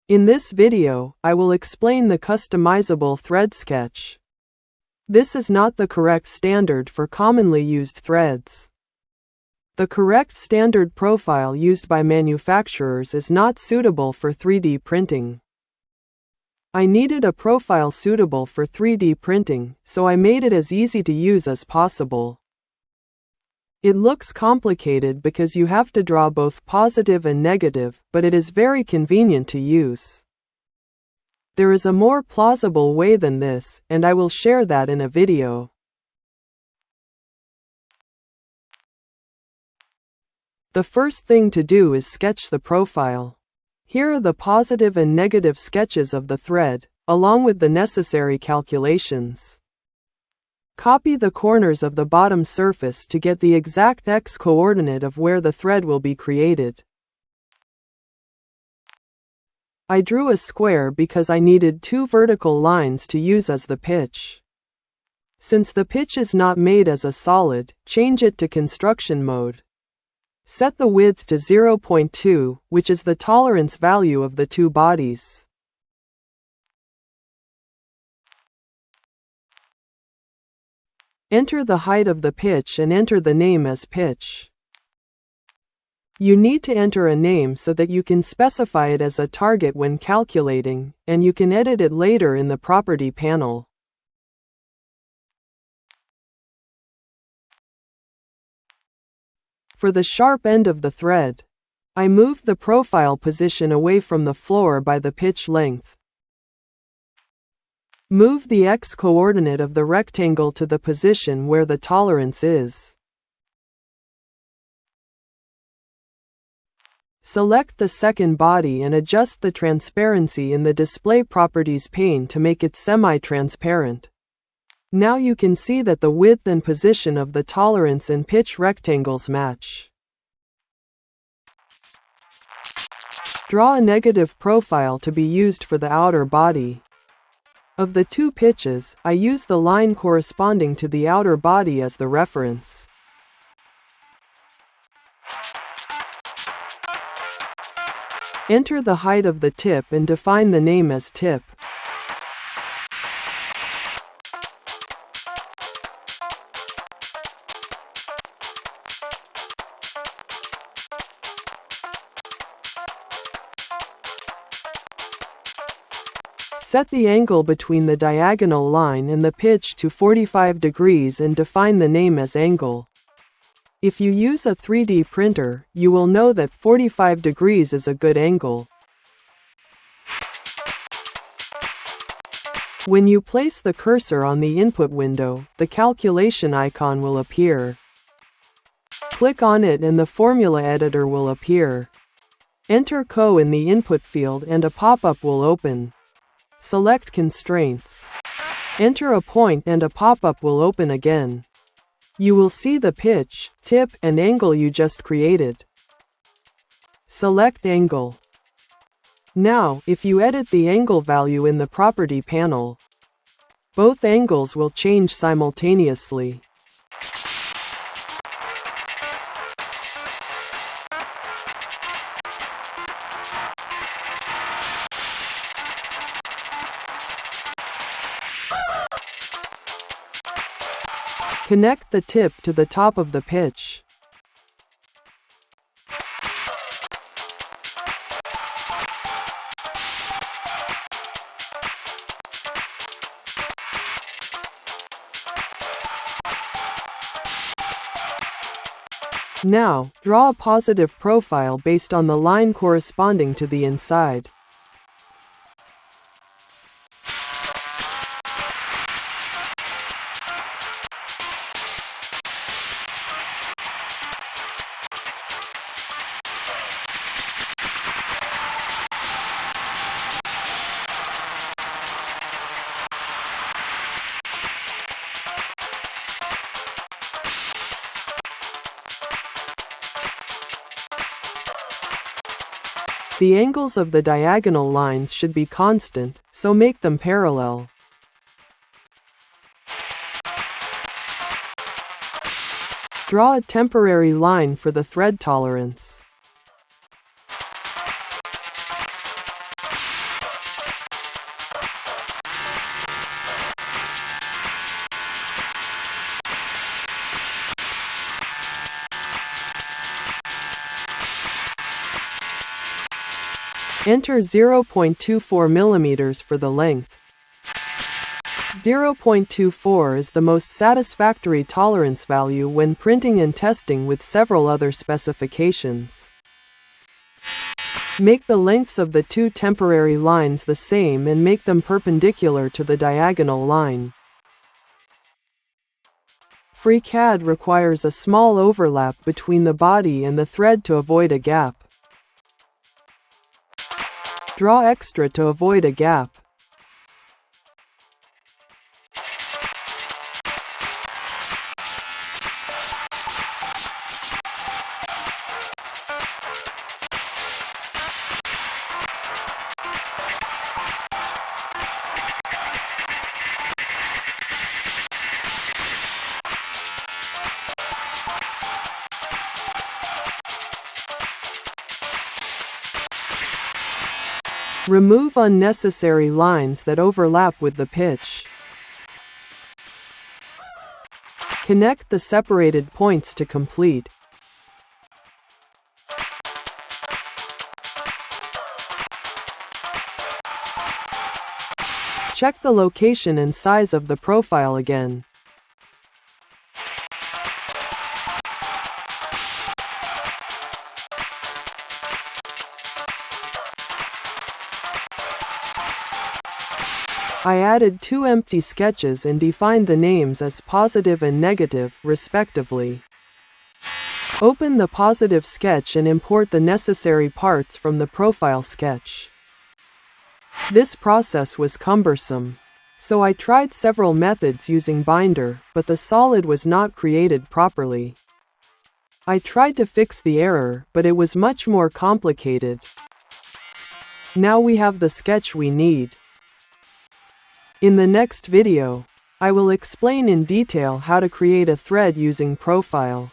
In this video, I will explain the customizable thread sketch. This is not the correct standard for commonly used threads. The correct standard profile used by manufacturers is not suitable for 3D printing. I needed a profile suitable for 3D printing, so I made it as easy to use as possible. It looks complicated because you have to draw both positive and negative, but it is very convenient to use. There is a more plausible way than this, and I will share that in a video. The first thing to do is sketch the profile. Here are the positive and negative sketches of the thread, along with the necessary calculations. Copy the corners of the bottom surface to get the exact x-coordinate of where the thread will be created. I drew a square because I needed two vertical lines to use as the pitch. Since the pitch is not made as a solid, change it to construction mode. Set the width to 0.2, which is the tolerance value of the two bodies. Enter the height of the pitch and enter the name as pitch. You need to enter a name so that you can specify it as a target when calculating, and you can edit it later in the property panel. For the sharp end of the thread, I moved the profile position away from the floor by the pitch length. Move the x-coordinate of the rectangle to the position where the tolerance is. Select the second body and adjust the transparency in the Display Properties pane to make it semi-transparent. Now you can see that the width and position of the tolerance and pitch rectangles match. Draw a negative profile to be used for the outer body. Of the two pitches, I use the line corresponding to the outer body as the reference. Enter the height of the tip and define the name as tip. Set the angle between the diagonal line and the pitch to 45 degrees and define the name as angle. If you use a 3D printer, you will know that 45 degrees is a good angle. When you place the cursor on the input window, the calculation icon will appear. Click on it and the formula editor will appear. Enter CO in the input field and a pop-up will open. Select Constraints. Enter a point and a pop-up will open again. You will see the pitch, tip, and angle you just created. Select Angle. Now, if you edit the angle value in the Property panel, both angles will change simultaneously. Connect the tip to the top of the pitch. Now, draw a positive profile based on the line corresponding to the inside. The angles of the diagonal lines should be constant, so make them parallel. Draw a temporary line for the thread tolerance. Enter 0.24 millimeters for the length. 0.24 is the most satisfactory tolerance value when printing and testing with several other specifications. Make the lengths of the two temporary lines the same and make them perpendicular to the diagonal line. FreeCAD requires a small overlap between the body and the thread to avoid a gap. Draw extra to avoid a gap. Remove unnecessary lines that overlap with the pitch. Connect the separated points to complete. Check the location and size of the profile again. I added 2 empty sketches and defined the names as positive and negative, respectively. Open the positive sketch and import the necessary parts from the profile sketch. This process was cumbersome, so I tried several methods using Binder, but the solid was not created properly. I tried to fix the error, but it was much more complicated. Now we have the sketch we need. In the next video, I will explain in detail how to create a thread using Profile.